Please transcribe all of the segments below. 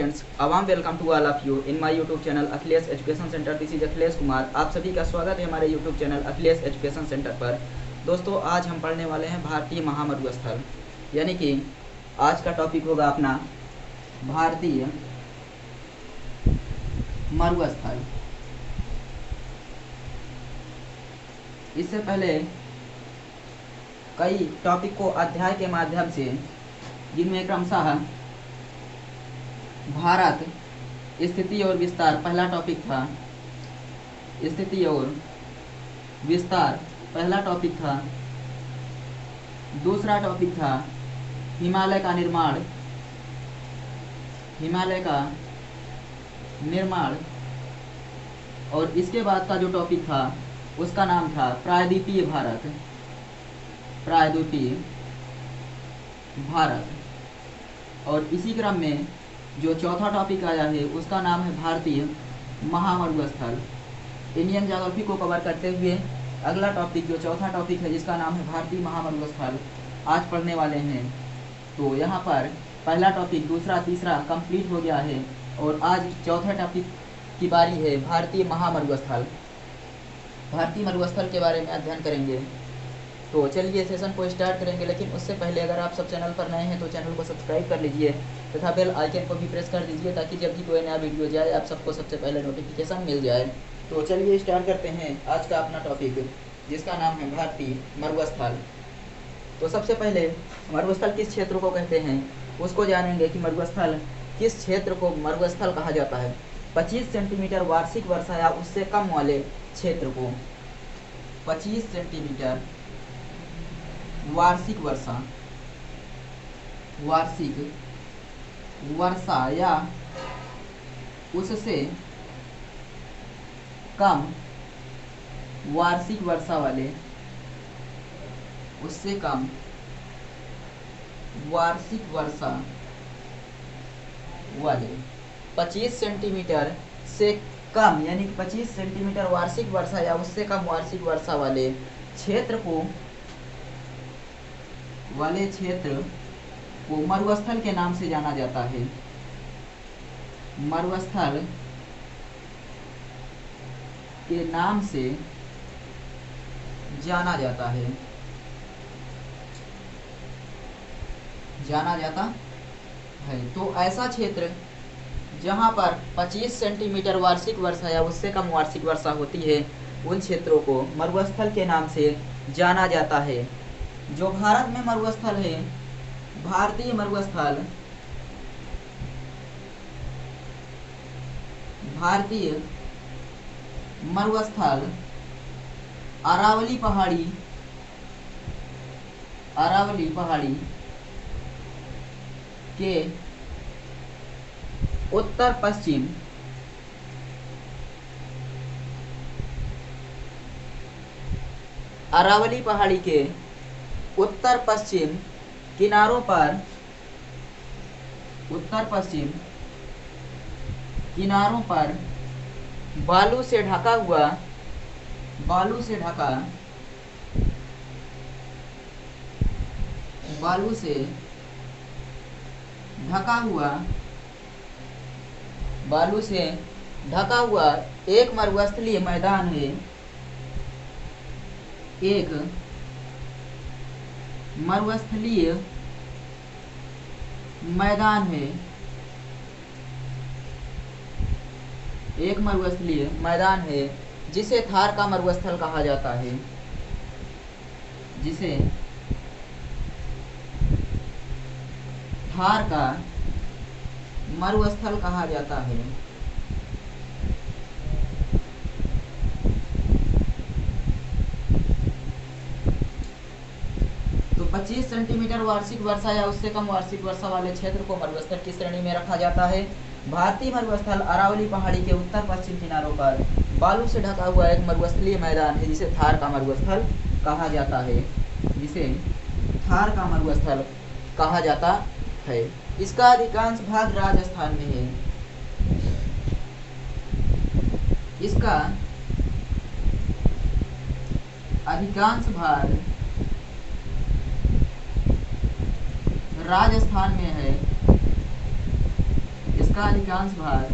friends, a warm welcome to all of you in my YouTube channel Akhilesh Education Center. This is Akhilesh Kumar. आप सभी का स्वागत है हमारे YouTube channel Akhilesh education centre पर। दोस्तों, आज हम पढ़ने वाले हैं भारतीय महामरुस्थल, यानी कि आज का टॉपिक होगा अपना भारतीय मरुस्थल। इससे पहले कई टॉपिक को अध्याय के माध्यम से, जिनमें क्रमशः भारत स्थिति और विस्तार पहला टॉपिक था, स्थिति और विस्तार पहला टॉपिक था। दूसरा टॉपिक था हिमालय का निर्माण, हिमालय का निर्माण। और इसके बाद का जो टॉपिक था उसका नाम था प्रायद्वीपीय भारत, प्रायद्वीपीय भारत। और इसी क्रम में जो चौथा टॉपिक आया है उसका नाम है भारतीय महामरुस्थल। इंडियन ज्योग्राफी को कवर करते हुए अगला टॉपिक, जो चौथा टॉपिक है जिसका नाम है भारतीय महामरुस्थल, आज पढ़ने वाले हैं। तो यहाँ पर पहला टॉपिक, दूसरा, तीसरा कंप्लीट हो गया है और आज चौथे टॉपिक की बारी है भारतीय महामरुस्थल। भारतीय मरुस्थल के बारे में अध्ययन करेंगे। तो चलिए सेशन को स्टार्ट करेंगे, लेकिन उससे पहले अगर आप सब चैनल पर नए हैं तो चैनल को सब्सक्राइब कर लीजिए तथा बेल आइकन को भी प्रेस कर दीजिए, ताकि जब भी कोई नया वीडियो जाए आप सबको सबसे पहले नोटिफिकेशन मिल जाए। तो चलिए स्टार्ट करते हैं आज का अपना टॉपिक, जिसका नाम है भारतीय मरुस्थल। तो सबसे पहले मरुस्थल किस क्षेत्र को कहते हैं उसको जानेंगे कि मरुस्थल किस क्षेत्र को मरुस्थल कहा जाता है। 25 सेंटीमीटर वार्षिक वर्षा या उससे कम वाले क्षेत्र को 25 सेंटीमीटर वार्षिक वर्षा, वार्षिक वर्षा या उससे कम वार्षिक वर्षा वाले, उससे कम वार्षिक वर्षा वाले 25 सेंटीमीटर से कम, यानी कि 25 सेंटीमीटर वार्षिक वर्षा या उससे कम वार्षिक वर्षा वाले क्षेत्र को मरुस्थल के नाम से जाना जाता है। मरुस्थल के नाम से जाना जाता है, जाना जाता है। तो ऐसा क्षेत्र जहां पर 25 सेंटीमीटर वार्षिक वर्षा या उससे कम वार्षिक वर्षा होती है, उन क्षेत्रों को मरुस्थल के नाम से जाना जाता है। जो भारत में मरुस्थल है, भारतीय मरुस्थल, भारतीय मरुस्थल अरावली पहाड़ी, अरावली पहाड़ी के उत्तर पश्चिम, अरावली पहाड़ी के उत्तर पश्चिम किनारों पर, उत्तर पश्चिम किनारों पर बालू से ढका हुआ, बालू से ढका, बालू से ढका हुआ, बालू से ढका हुआ एक मरुस्थलीय मैदान है, एक मरुस्थलीय मैदान है, एक मरुस्थलीय मैदान है जिसे थार का मरुस्थल कहा जाता है, जिसे थार का मरुस्थल कहा जाता है। तो 25 सेंटीमीटर वार्षिक वर्षा या उससे कम वार्षिक वर्षा वाले क्षेत्र को मरुस्थल की श्रेणी में रखा जाता है। भारतीय मरुस्थल अरावली पहाड़ी के उत्तर पश्चिम किनारों पर बालू से ढका हुआ एक मरुस्थलीय मैदान है, जिसे थार का मरुस्थल कहा जाता है, जिसे थार का मरुस्थल कहा जाता है। इसका अधिकांश भाग राजस्थान में है। इसका अधिकांश भाग राजस्थान में है। इसका अधिकांश भाग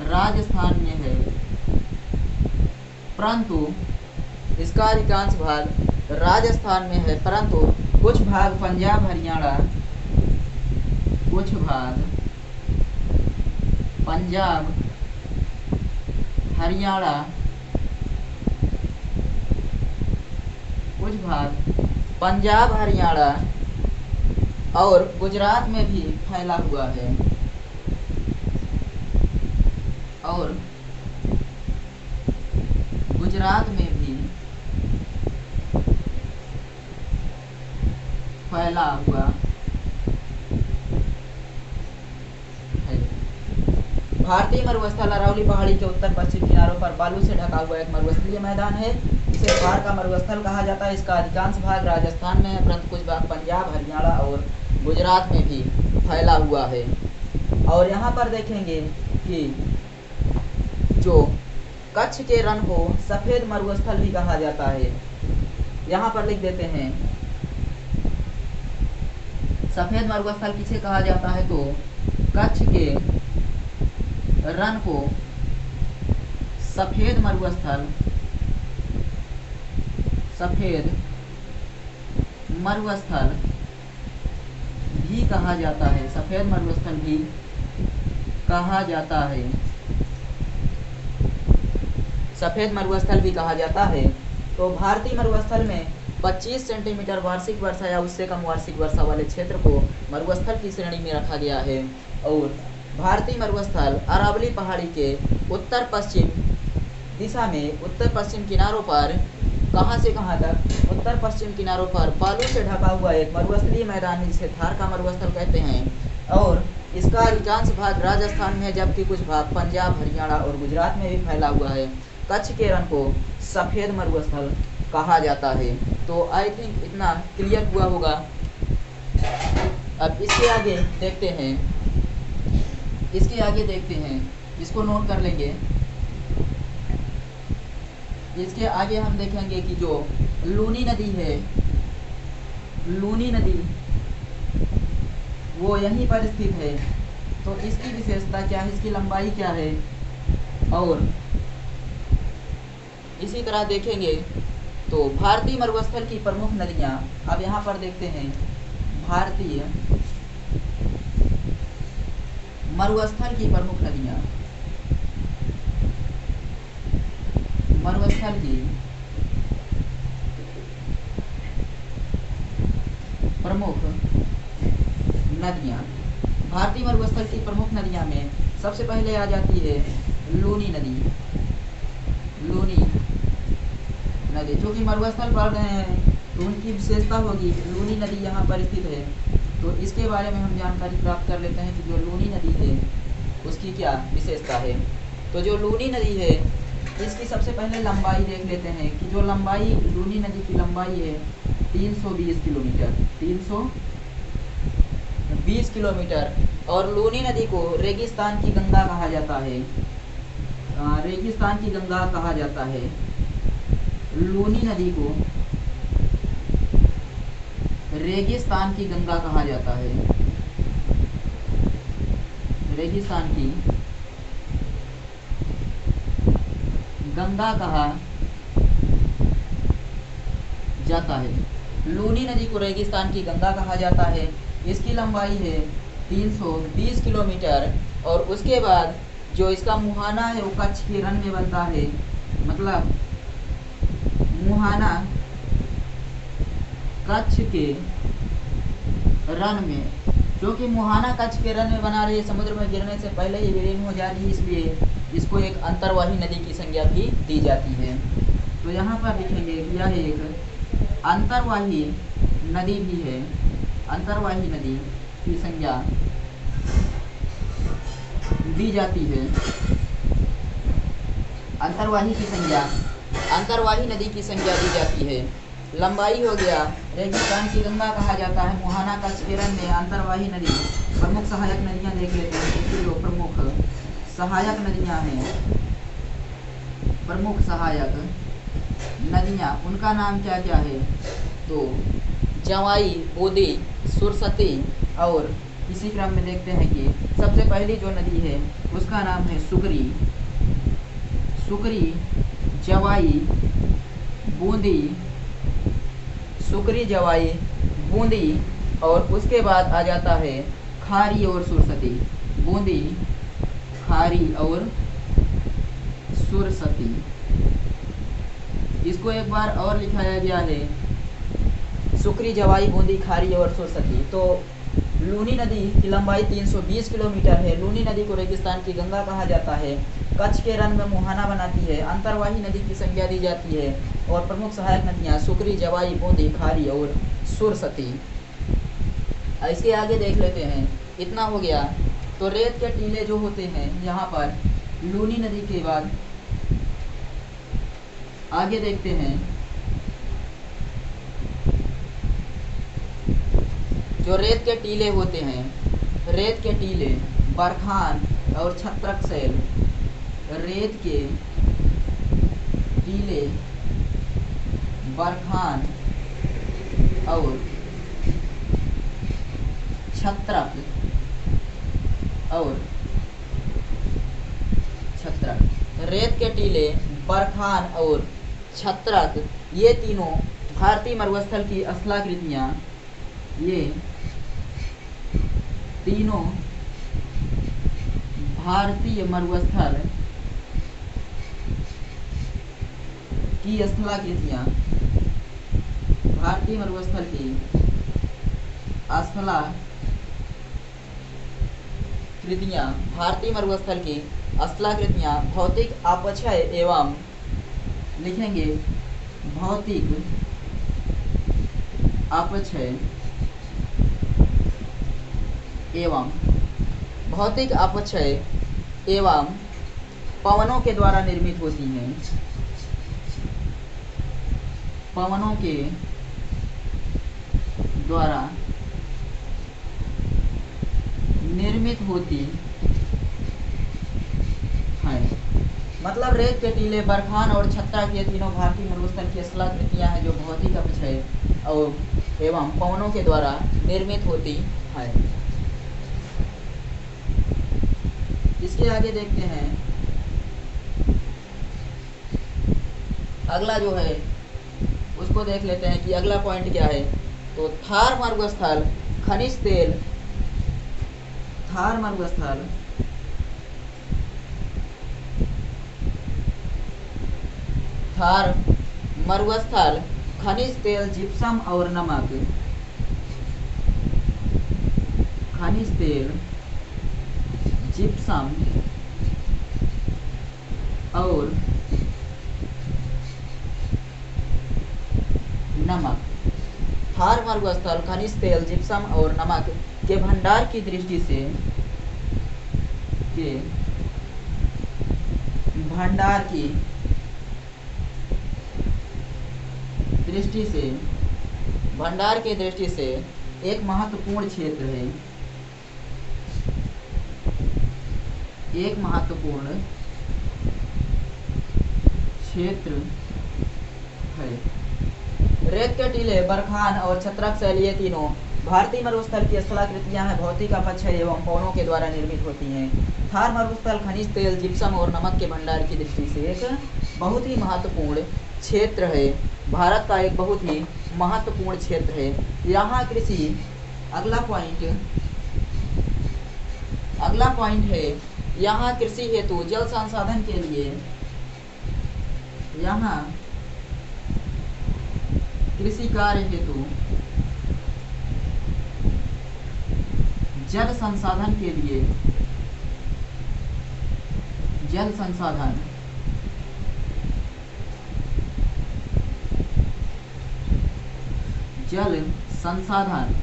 राजस्थान में है, परंतु इसका अधिकांश भाग राजस्थान में है, परंतु कुछ भाग पंजाब हरियाणा, कुछ भाग पंजाब हरियाणा, कुछ भाग पंजाब हरियाणा और गुजरात में भी फैला हुआ है, और गुजरात में भी फैला हुआ है। भारतीय मरुस्थल अरावली पहाड़ी के उत्तर पश्चिम किनारों पर बालू से ढका हुआ एक मरुस्थलीय मैदान है। इसे थार का मरुस्थल कहा जाता है। इसका अधिकांश भाग राजस्थान में है, परंतु कुछ भाग पंजाब हरियाणा और गुजरात में भी फैला हुआ है। और यहाँ पर देखेंगे कि जो कच्छ के रण को सफेद मरुस्थल भी कहा जाता है। यहाँ पर लिख देते हैं, सफेद मरुस्थल किसे कहा जाता है, तो कच्छ के रण को सफेद मरुस्थल भी कहा जाता है, सफेद मरुस्थल भी कहा जाता है, सफेद मरुस्थल भी कहा जाता है। तो भारतीय मरुस्थल में 25 सेंटीमीटर वार्षिक वर्षा या उससे कम वार्षिक वर्षा वाले क्षेत्र को मरुस्थल की श्रेणी में रखा गया है। और भारतीय मरुस्थल अरावली पहाड़ी के उत्तर पश्चिम दिशा में उत्तर पश्चिम किनारों पर, कहां से कहां तक, उत्तर पश्चिम किनारों पर बालू से ढका हुआ एक मरुस्थलीय मैदान है, जिसे थार का मरुस्थल कहते हैं। और इसका अधिकांश भाग राजस्थान में है, जबकि कुछ भाग पंजाब हरियाणा और गुजरात में भी फैला हुआ है। कच्छ के रण को सफेद मरुस्थल कहा जाता है। तो आई थिंक इतना क्लियर हुआ होगा। अब इसके आगे देखते हैं, इसको नोट कर लेंगे। इसके आगे हम देखेंगे कि जो लूनी नदी है, लूनी नदी वो यहीं पर स्थित है। तो इसकी विशेषता क्या है, इसकी लंबाई क्या है, और इसी तरह देखेंगे तो भारतीय मरुस्थल की प्रमुख नदियां। अब यहाँ पर देखते हैं भारतीय मरुस्थल की प्रमुख नदियां, मरुस्थल की प्रमुख नदियां। भारतीय मरुस्थल की प्रमुख नदियां में सबसे पहले आ जाती है लूनी नदी। लूनी नदी जो कि मरुस्थल पर गए हैं तो उनकी विशेषता होगी, लूनी नदी यहाँ पर स्थित है। तो इसके बारे में हम जानकारी प्राप्त कर लेते हैं कि जो लूनी नदी है उसकी क्या विशेषता है। तो जो लूनी नदी है इसकी सबसे पहले लंबाई देख लेते हैं कि जो लंबाई लूनी नदी की लंबाई है 320 किलोमीटर, 320 किलोमीटर। और लूनी नदी को रेगिस्तान की गंगा कहा जाता है, रेगिस्तान की गंगा कहा जाता है। लूनी नदी को रेगिस्तान की गंगा कहा जाता है, रेगिस्तान की गंगा कहा जाता है। लूनी नदी को रेगिस्तान की गंगा कहा जाता है। इसकी लंबाई है 320 किलोमीटर। और उसके बाद जो इसका मुहाना है वो कच्छ के रण में बनता है, मतलब मुहाना कच्छ के रण में, क्योंकि मुहाना कच्छ के रण में बना रही है, समुद्र में गिरने से पहले ही विलीन हो जा रही है, इसलिए इसको एक अंतर्वाही नदी की संज्ञा भी दी जाती है। तो यहाँ पर लिखेंगे कि यह एक अंतर्वाही नदी भी है, अंतर्वाही नदी की संज्ञा दी जाती है। अंतर्वाही नदी की संज्ञा दी जाती है। लंबाई हो गया, रेगिस्तान की गंगा कहा जाता है, मुहाना कच्छ के रण में अंतर्वाही नदी। प्रमुख सहायक नदियां देख लेते हैं। इसकी जो प्रमुख सहायक नदियां हैं, प्रमुख सहायक नदियां, उनका नाम क्या क्या है, तो जवाई, बोदी, सुरसती और इसी क्रम में देखते हैं कि सबसे पहली जो नदी है उसका नाम है सुकरी, सुकरी जवाई बूंदी, सुकरी जवाई बूंदी, और उसके बाद आ जाता है खारी और सुरसती, बूंदी, खारी और सुरसती। इसको एक बार और लिखाया गया है, सुकरी जवाई बूंदी खारी और सुरसती। तो लूनी नदी की लंबाई 320 किलोमीटर है। लूनी नदी को रेगिस्तान की गंगा कहा जाता है। कच्छ के रन में मुहाना बनाती है। अंतर्वाही नदी की संज्ञा दी जाती है। और प्रमुख सहायक नदियाँ सुकरी जवाई बूंदी खारी और सुरसती। इसके आगे देख लेते हैं। इतना हो गया। तो रेत के टीले जो होते हैं यहाँ पर लूनी नदी के बाद आगे देखते हैं, जो रेत के टीले होते हैं, रेत के टीले बरखान और छत्रक शैल, रेत के टीले बरखान और छत्रक रेत के टीले बरखान और छत्रक, ये तीनों भारतीय मरुस्थल की स्थलाकृतियाँ, ये तीनों भारतीय मरुस्थल की स्थलाकृतियाँ, भारतीय मरुस्थल की स्थलाकृतियाँ, भारतीय मरुस्थल की स्थलाकृतियाँ भौतिक अपक्षय एवं, लिखेंगे भौतिक अपक्षय एवं, भौतिक अपक्षय एवं पवनों के द्वारा निर्मित होती हैं, पवनों के द्वारा निर्मित होती है। मतलब रेत के टीले बरखान और छत्रक ये तीनों भारतीय मरुस्थल की स्थलाकृतियाँ हैं जो भौतिक अपक्षय और एवं पवनों के द्वारा निर्मित होती है। इसके आगे देखते हैं, अगला जो है उसको देख लेते हैं कि अगला पॉइंट क्या है। तो थार मरुस्थल खनिज तेल, थार मरुस्थल थार मरुस्थल खनिज तेल जिप्सम और नमक, खनिज तेल जिप्सम और नमक, थार मरुस्थल खनिज तेल जिप्सम और नमक के भंडार की दृष्टि से, के भंडार की दृष्टि से, भंडार की दृष्टि से एक महत्वपूर्ण क्षेत्र है, एक महत्वपूर्ण क्षेत्र है। रेत के टीले बरखान और छत्रक शैल ये तीनों भारतीय मरुस्थल की स्थलाकृतियां हैं, भौतिक अपक्षय एवं पवनों के द्वारा निर्मित होती हैं। थार मरुस्थल खनिज तेल जिप्सम और नमक के भंडार की दृष्टि से एक बहुत ही महत्वपूर्ण क्षेत्र है, भारत का एक बहुत ही महत्वपूर्ण क्षेत्र है। यहाँ कृषि, अगला पॉइंट है, यहाँ कृषि हेतु जल संसाधन के लिए, यहाँ कृषि कार्य हेतु जल संसाधन के लिए, जल संसाधन जल संसाधन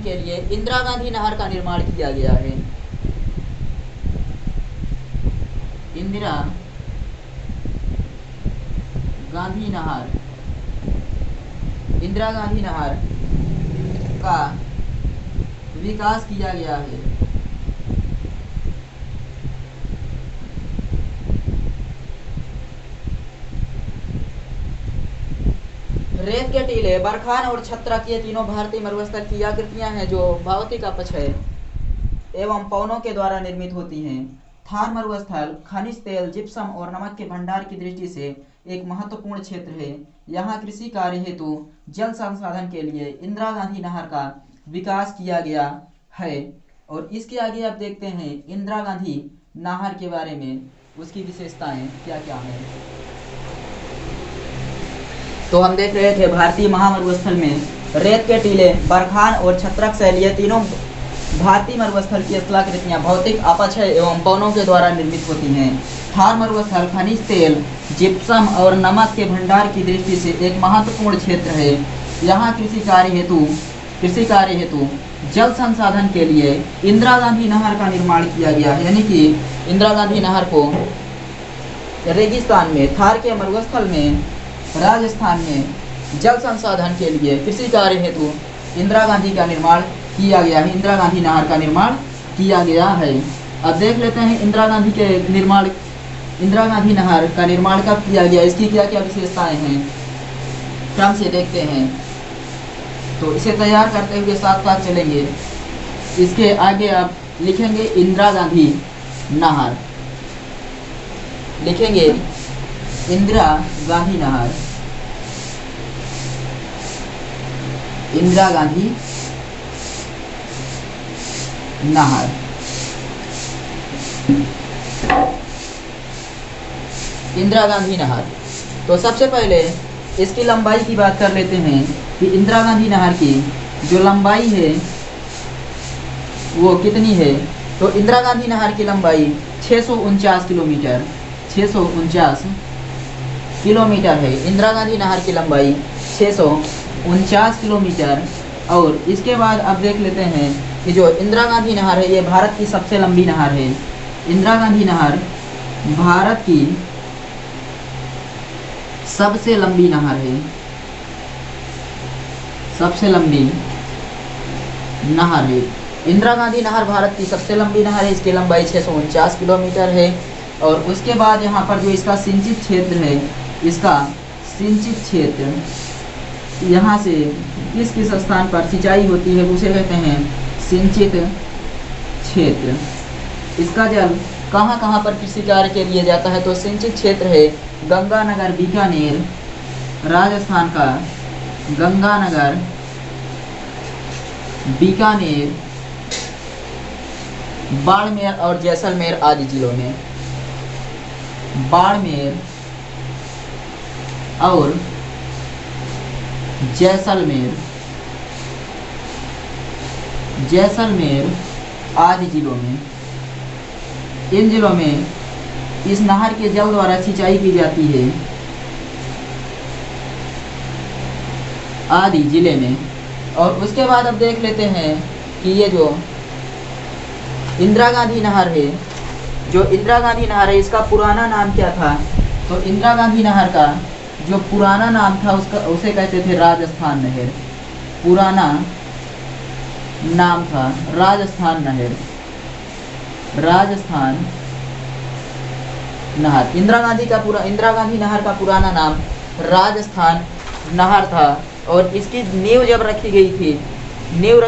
के लिए इंदिरा गांधी नहर का निर्माण किया गया है। इंदिरा गांधी नहर का विकास किया गया है। रेत के टीले, बरखान और छत्रक ये तीनों भारतीय मरुस्थल की आकृतियां हैं जो भौतिक अपक्षय एवं पवनों के द्वारा निर्मित होती हैं। थार मरुस्थल खनिज तेल, जिप्सम और नमक के भंडार की दृष्टि से एक महत्वपूर्ण क्षेत्र है। यहाँ कृषि कार्य हेतु जल संसाधन के लिए इंदिरा गांधी नहर का विकास किया गया है। और इसके आगे आप देखते हैं इंदिरा गांधी नहर के बारे में, उसकी विशेषताएं क्या क्या हैं। तो हम देख रहे थे भारतीय महामरुस्थल में रेत के टीले, बरखान और छत्रक शैल ये तीनों भारतीय मरुस्थल की स्थलाकृतियां भौतिक अपक्षय एवं पवनों के द्वारा निर्मित होती हैं। थार मरुस्थल खनिज तेल, जिप्सम और नमक के भंडार की दृष्टि से एक महत्वपूर्ण क्षेत्र है। यहाँ कृषि कार्य हेतु जल संसाधन के लिए इंदिरा गांधी नहर का निर्माण किया गया है। यानी कि इंदिरा गांधी नहर को रेगिस्तान में, थार के मरुस्थल में, राजस्थान में जल संसाधन के लिए कृषि कार्य हेतु इंदिरा गांधी का निर्माण किया गया है। इंदिरा गांधी नहर का निर्माण किया गया है। अब देख लेते हैं इंदिरा गांधी नहर का निर्माण कब किया गया, इसकी क्या क्या विशेषताएं हैं, क्रम से देखते हैं। तो इसे तैयार करते हुए साथ साथ चलेंगे। इसके आगे आप लिखेंगे इंदिरा गांधी नहर, लिखेंगे इंदिरा गांधी नहर, इंदिरा गांधी नहर। इंदिरा गांधी नहर, तो सबसे पहले इसकी लंबाई की बात कर लेते हैं कि इंदिरा गांधी नहर की जो लंबाई है वो कितनी है। तो इंदिरा गांधी नहर की लंबाई 649 किलोमीटर, 649 किलोमीटर है। इंदिरा गांधी नहर की लंबाई 649 किलोमीटर। और इसके बाद अब देख लेते हैं कि जो इंदिरा गांधी नहर है ये भारत की सबसे लंबी नहर है। इंदिरा गांधी नहर भारत की सबसे लंबी नहर है, सबसे लंबी नहर है। इंदिरा गांधी नहर भारत की सबसे लंबी नहर है, इसकी लंबाई 649 किलोमीटर है। और उसके बाद यहाँ पर जो इसका सिंचित क्षेत्र है, इसका सिंचित क्षेत्र, यहाँ से किस किस स्थान पर सिंचाई होती है उसे कहते हैं सिंचित क्षेत्र। इसका जल कहाँ कहाँ पर कृषि कार्य के लिए जाता है, तो सिंचित क्षेत्र है गंगानगर, बीकानेर, राजस्थान का गंगानगर, बीकानेर, बाड़मेर और जैसलमेर आदि जिलों में। बाड़मेर और जैसलमेर आदि जिलों में, इन जिलों में इस नहर के जल द्वारा सिंचाई की जाती है आदि जिले में। और उसके बाद अब देख लेते हैं कि ये जो इंदिरा गांधी नहर है, जो इंदिरा गांधी नहर है इसका पुराना नाम क्या था। तो इंदिरा गांधी नहर का जो पुराना नाम था उसे कहते थे राजस्थान नहर। पुराना नाम था राजस्थान नहर, राजस्थान नहर। इंदिरा गांधी नहर का पुराना नाम राजस्थान नहर था। और इसकी नींव जब रखी गई थी, नींव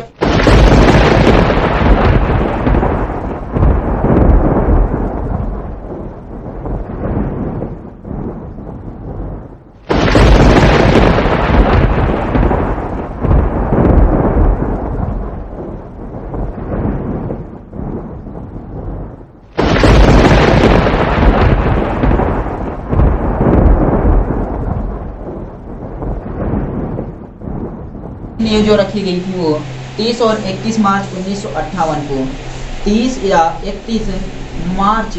जो रखी गई थी वो 30 और 31 मार्च 1958 को, 30 या 31 मार्च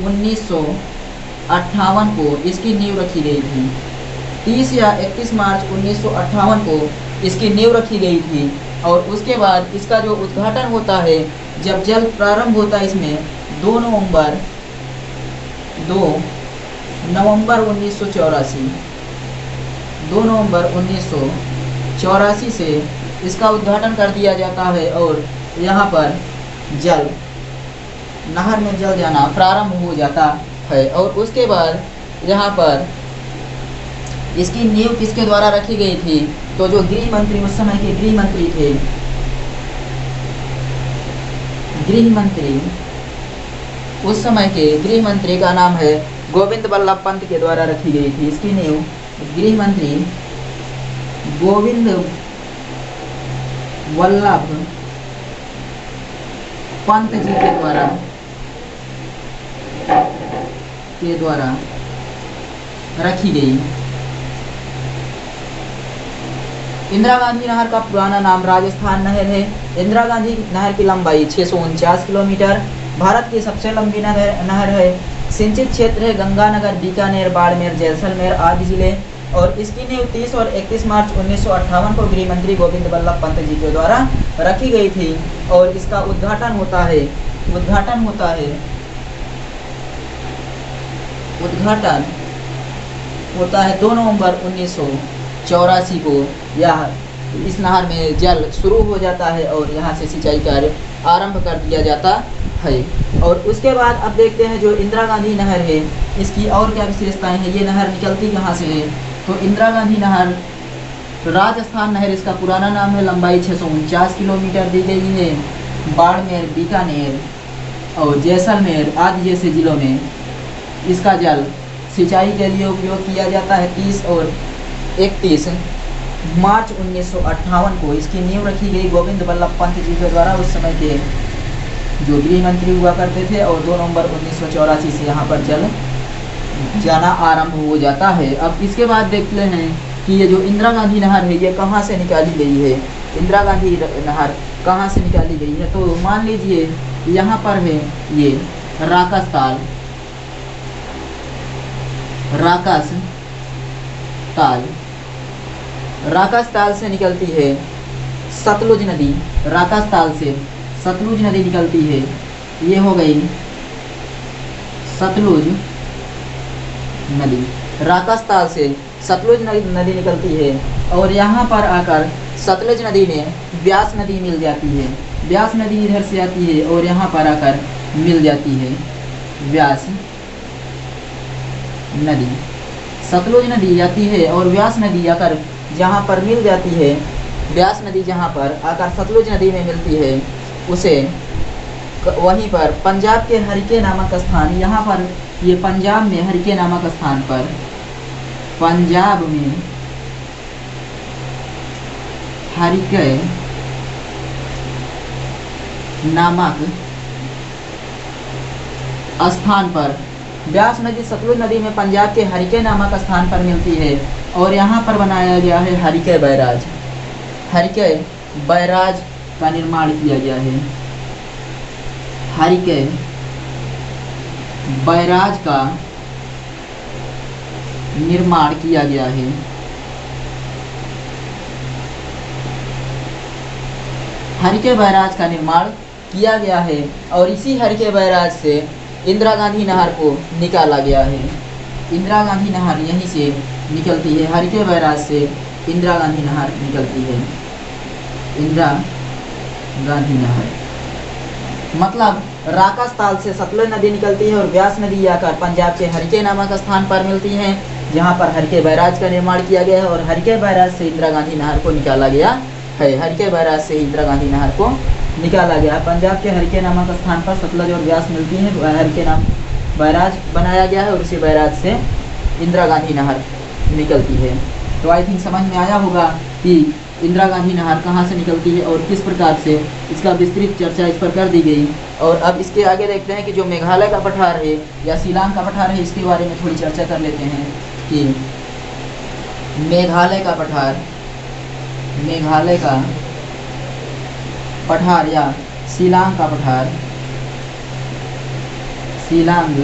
1958 को इसकी नींव रखी गई थी। 30 या 31 मार्च 1958 को इसकी नींव रखी गई थी। और उसके बाद इसका जो उद्घाटन होता है, जब जल प्रारंभ होता है इसमें 2 नवंबर 1984, 2 नवंबर 1984 से इसका उद्घाटन कर दिया जाता है। और यहाँ पर नहर में जल जाना प्रारंभ हो जाता है। और उसके बाद यहाँ पर इसकी नींव किसके द्वारा रखी गई थी? तो जो गृह मंत्री उस समय के गृह मंत्री थे, गृह मंत्री उस समय के गृह मंत्री का नाम है गोविंद बल्लभ पंत के द्वारा रखी गई थी। इसकी नींव गृह मंत्री गोविंद वल्लभ पंत जी के द्वारा रखी गई। इंदिरा गांधी नहर का पुराना नाम राजस्थान नहर है। इंदिरा गांधी नहर की लंबाई 649 किलोमीटर, भारत की सबसे लंबी नहर है। सिंचित क्षेत्र है गंगानगर, बीकानेर, बाड़मेर, जैसलमेर आदि जिले। और इसकी नींव 30 और 31 मार्च 1958 को गृह मंत्री गोविंद बल्लभ पंत जी के द्वारा रखी गई थी। और इसका उद्घाटन होता है 2 नवंबर 1984 को। यह इस नहर में जल शुरू हो जाता है और यहाँ से सिंचाई कार्य आरंभ कर दिया जाता है। और उसके बाद अब देखते हैं जो इंदिरा गांधी नहर है, इसकी और क्या विशेषताएं हैं। ये नहर निकलती कहाँ से है? तो इंदिरा गांधी नहर राजस्थान नहर इसका पुराना नाम है। लंबाई 649 किलोमीटर दी गई है। बाड़मेर, बीकानेर और जैसलमेर आदि जैसे जिलों में इसका जल सिंचाई के लिए उपयोग किया जाता है। 30 और 31 मार्च 1958 को इसकी नींव रखी गई गोविंद बल्लभ पंत जी के द्वारा, उस समय के जो गृह मंत्री हुआ करते थे। और 2 नवंबर 1984 से यहाँ पर जल जाना आरंभ हो जाता है। अब इसके बाद देखते हैं कि ये जो इंदिरा गांधी नहर है ये कहाँ से निकाली गई है। इंदिरा गांधी नहर कहाँ से निकाली गई है? तो मान लीजिए यहाँ पर है ये राकस ताल से निकलती है सतलुज नदी। राकस ताल से सतलुज नदी निकलती है। ये हो गई सतलुज नदी। राकस ताल से सतलुज नदी निकलती है और यहाँ पर आकर सतलुज नदी में व्यास नदी मिल जाती है। व्यास नदी इधर से आती है और यहाँ पर आकर मिल जाती है व्यास नदी। सतलुज नदी आती है और व्यास नदी आकर जहाँ पर मिल जाती है, व्यास नदी जहाँ पर आकर सतलुज नदी में मिलती है, उसे वहीं पर पंजाब के हरिके नामक स्थान, यहाँ पर ये पंजाब में हरिके नामक स्थान पर, पंजाब में हरिके नामक स्थान पर व्यास नदी सतलुज नदी में पंजाब के हरिके नामक स्थान पर मिलती है। और यहाँ पर बनाया गया है हरिके बैराज। हरिके बैराज का निर्माण किया गया है। हरिके बैराज का निर्माण किया गया है। हरिके बैराज का निर्माण किया गया है और इसी हरिके बैराज से इंदिरा गांधी नहर को निकाला गया है। इंदिरा गांधी नहर यहीं से निकलती है। हरिके बैराज से इंदिरा गांधी नहर निकलती है। इंदिरा गांधी नहर मतलब राकस ताल से सतलुज नदी निकलती है और व्यास नदी आकर पंजाब के हरिके नामक स्थान पर मिलती है, जहाँ पर हरिके बैराज का निर्माण किया गया है। और हरिके बैराज से इंदिरा गांधी नहर को निकाला गया है। हरिके बैराज से इंदिरा गांधी नहर को निकाला गया। पंजाब के हरिके नामक स्थान पर सतलुज और व्यास मिलती है। हरिके नाम बैराज बनाया गया है और इसी बैराज से इंदिरा गांधी नहर निकलती है। तो आई थिंक समझ में आया होगा कि इंदिरा गांधी नहर कहाँ से निकलती है और किस प्रकार से इसका विस्तृत चर्चा इस पर कर दी गई। और अब इसके आगे देखते हैं कि जो मेघालय का पठार है या शिलांग का पठार है, इसके बारे में थोड़ी चर्चा कर लेते हैं कि मेघालय का पठार या शिलांग का पठार, शिलांग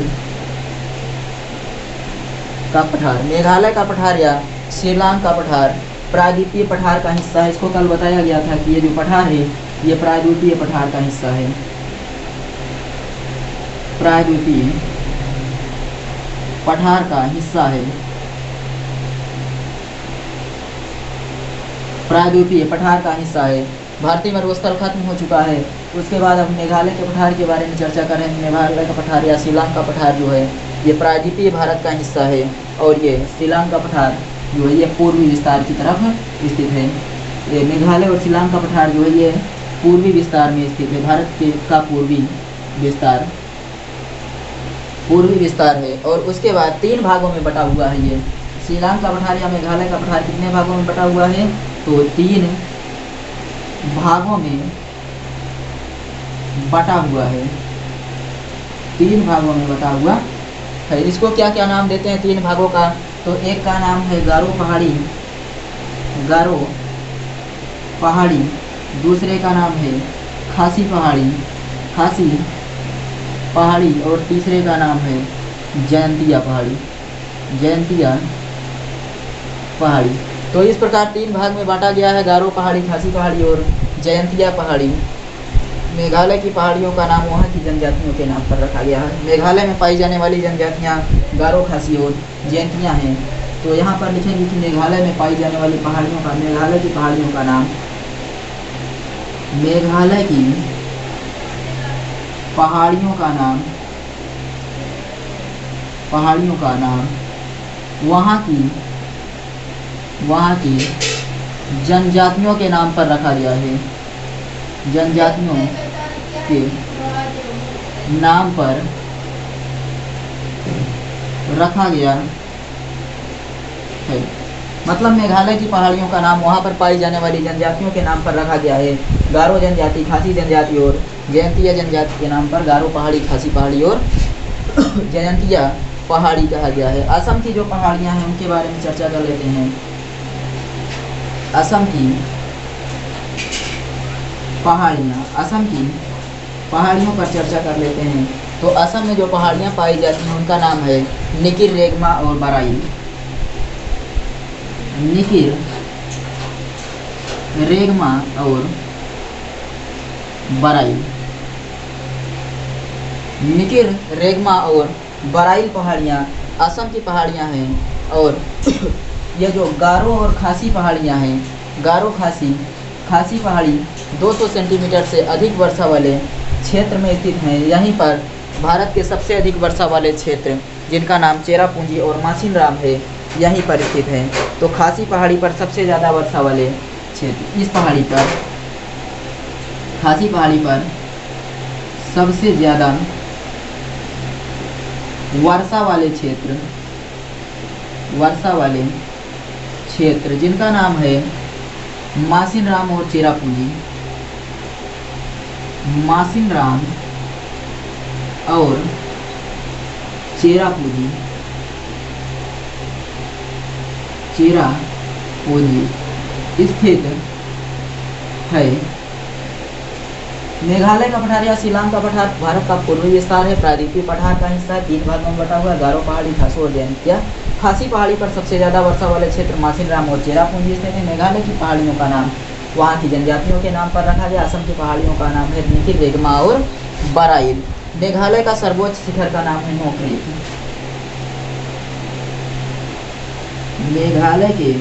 का पठार, मेघालय का पठार या शिलांग का पठार प्रायद्वीपीय पठार का हिस्सा है। इसको कल बताया गया था कि ये जो पठार है ये प्रायद्वीपीय पठार का हिस्सा है। प्रायद्वीपीय पठार का हिस्सा है। प्रायद्वीपीय पठार का हिस्सा है। भारतीय मरुस्थल खत्म हो चुका है। उसके बाद अब मेघालय के पठार के बारे में चर्चा करें। मेघालय का पठार या शिलांग का पठार जो है ये प्रायद्वीपीय भारत का हिस्सा है और ये शिलांग का पठार जो है ये पूर्वी विस्तार की तरफ स्थित है। ये मेघालय और शिलांग का पठार जो है ये पूर्वी विस्तार में स्थित है। भारत के का पूर्वी विस्तार है। और उसके बाद 3 भागों में बटा हुआ है। ये शिलांग का पठार या मेघालय का पठार कितने भागों में बटा हुआ है? तो 3 भागों में बटा हुआ है। 3 भागों में बटा हुआ है। इसको क्या क्या नाम देते हैं 3 भागों का? तो एक का नाम है गारो पहाड़ी, दूसरे का नाम है खासी पहाड़ी और तीसरे का नाम है जयंतिया पहाड़ी। तो इस प्रकार 3 भाग में बांटा गया है, गारो पहाड़ी, खासी पहाड़ी और जयंतिया पहाड़ी। मेघालय की पहाड़ियों का नाम वहाँ की जनजातियों के नाम पर रखा गया है। मेघालय में पाई जाने वाली जनजातियाँ गारो, खासी और जयंतिया हैं। तो यहाँ पर लिखेंगे कि मेघालय में पाई जाने वाली मेघालय की पहाड़ियों का नाम, मेघालय की पहाड़ियों का नाम वहाँ की जनजातियों के नाम पर रखा गया है। जनजातियों के नाम पर रखा गया है। मतलब मेघालय की पहाड़ियों का नाम वहाँ पर पाई जाने वाली जनजातियों के नाम पर रखा गया है। गारो जनजाति, खासी जनजाति और जयंतिया जनजाति के नाम पर गारो पहाड़ी, खासी पहाड़ी और जयंतिया पहाड़ी कहा गया है। असम की जो पहाड़ियाँ हैं उनके बारे में चर्चा कर लेते हैं। असम की पहाड़ियों पर चर्चा कर लेते हैं। तो असम में जो पहाड़ियाँ पाई जाती हैं उनका नाम है निकिर, रेगमा और बराइल। निकिर, रेगमा और बराइल। निकिर, रेगमा और बराइल पहाड़ियाँ असम की पहाड़ियाँ हैं। और यह जो गारो और खासी पहाड़ियाँ हैं, गारो खासी पहाड़ी 200 सेंटीमीटर से अधिक वर्षा वाले क्षेत्र में स्थित हैं। यहीं पर भारत के सबसे अधिक वर्षा वाले क्षेत्र, जिनका नाम चेरापूंजी और मासिनराम है, यहीं पर स्थित है। तो खासी पहाड़ी पर सबसे ज़्यादा वर्षा वाले क्षेत्र, इस पहाड़ी पर, खासी पहाड़ी पर सबसे ज़्यादा वर्षा वाले क्षेत्र जिनका नाम है मासिनराम और चेरापूंजी। मासिनराम और चेरापूंजी स्थित है। मेघालय का पठार या शिलांग का पठार भारत का पूर्वी विस्तार है। प्रायद्वीपीय पठार का हिस्सा 3 भागों में बटा हुआ है। गारो पहाड़ी, खासी और जयंतिया। खासी पहाड़ी पर सबसे ज़्यादा वर्षा वाले क्षेत्र मासिनराम और चेरापूंजी स्थित है। मेघालय की पहाड़ियों का नाम वहाँ की जनजातियों के नाम पर रखा गया। असम की पहाड़ियों का नाम है निकिर, रेगमा और बराइल। मेघालय का सर्वोच्च शिखर का नाम है नोक्रेक। मेघालय के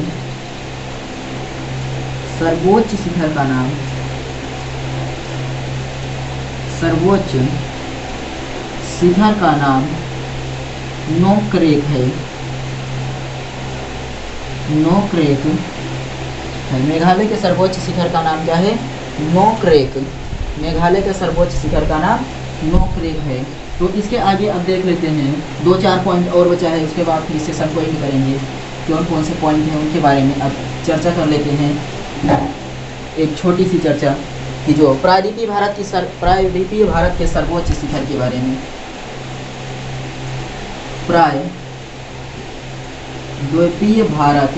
सर्वोच्च शिखर का नाम नोक्रेक है। नोक्रेक है। मेघालय के सर्वोच्च शिखर का नाम क्या है? नोक्रेक। मेघालय के सर्वोच्च शिखर का नाम नोक्रेक है। तो इसके आगे अब देख लेते हैं, 2-4 पॉइंट और बचा है, उसके बाद फिर सेशन को एंड करेंगे। कौन से पॉइंट हैं उनके बारे में अब चर्चा कर लेते हैं। एक छोटी सी चर्चा कि जो प्रायद्वीपीय भारत के सर्वोच्च शिखर के बारे में। प्रायद्वीपीय भारत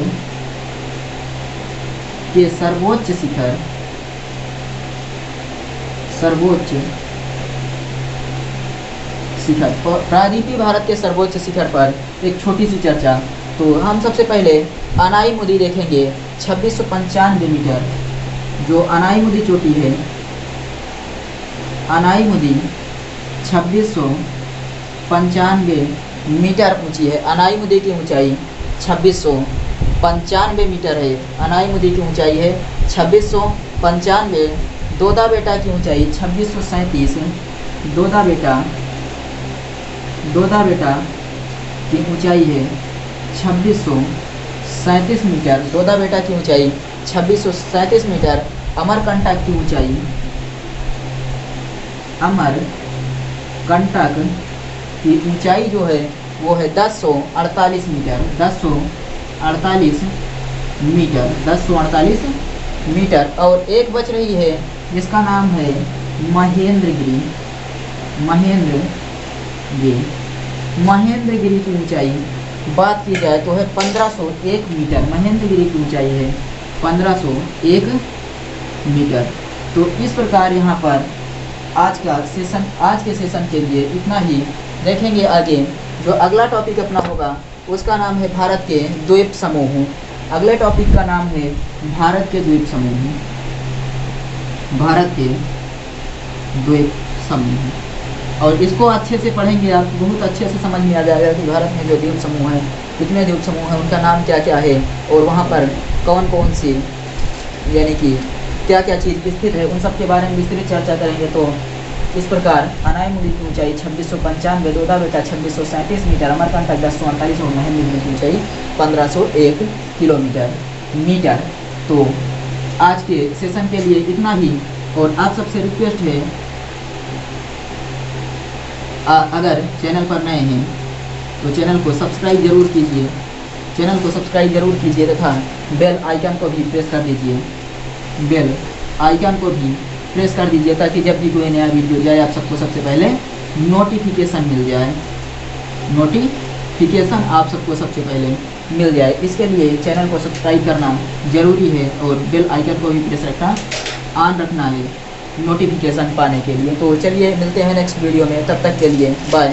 के सर्वोच्च शिखर प्रायद्वीपीय भारत के सर्वोच्च शिखर पर एक छोटी सी चर्चा। तो हम सबसे पहले अनाईमुदी देखेंगे। 2695 मीटर जो अनाईमुदी चोटी है, अनाईमुदी 2695 मीटर ऊंची है। अनाईमुदी की ऊंचाई 2695 मीटर है। अनाईमुदी की ऊंचाई है 2695। दोदा बेटा की ऊंचाई 2637। दोदा बेटा की ऊंचाई है 37 मीटर, दोदा बेटा की ऊंचाई 2637 मीटर, अमरकंटक की ऊंचाई, अमरकंटक की ऊंचाई जो है वो है 1048 मीटर, 1048 मीटर, 1048 मीटर। और एक बच रही है जिसका नाम है महेंद्रगिरी, महेंद्रगिरी की ऊंचाई बात की जाए तो है 1501 मीटर, महेंद्रगिरी की ऊंचाई है 1501 मीटर। तो इस प्रकार यहाँ पर आज के सेशन के लिए इतना ही। देखेंगे आगे जो अगला टॉपिक अपना होगा उसका नाम है भारत के द्वीप समूह। अगले टॉपिक का नाम है भारत के द्वीप समूह, भारत के द्वीप समूह। और इसको अच्छे से पढ़ेंगे आप, बहुत अच्छे से समझ में आ जाएगा कि भारत में जो द्वीप समूह है, कितने द्वीप समूह हैं, उनका नाम क्या क्या है और वहाँ पर कौन कौन सी यानी कि क्या क्या चीज़ स्थित है, उन सब के बारे में विस्तृत चर्चा करेंगे। तो इस प्रकार अनायमुड़ी की ऊंचाई 2695, दोदा बेटा 2637 मीटर, अमरकंटक 1048 और महेंद्रगिरी की ऊंचाई 1501 मीटर। तो आज के सेशन के लिए इतना ही। और आप सबसे रिक्वेस्ट है, अगर चैनल पर नए हैं तो चैनल को सब्सक्राइब जरूर कीजिए, तथा बेल आइकन को भी प्रेस कर दीजिए, ताकि जब भी कोई नया वीडियो जाए आप सबको सबसे पहले नोटिफिकेशन मिल जाए, आप सबको सबसे पहले मिल जाए। इसके लिए चैनल को सब्सक्राइब करना जरूरी है और बेल आइकन को भी प्रेस ऑन रखना है नोटिफिकेशन पाने के लिए। तो चलिए मिलते हैं नेक्स्ट वीडियो में, तब तक के लिए बाय।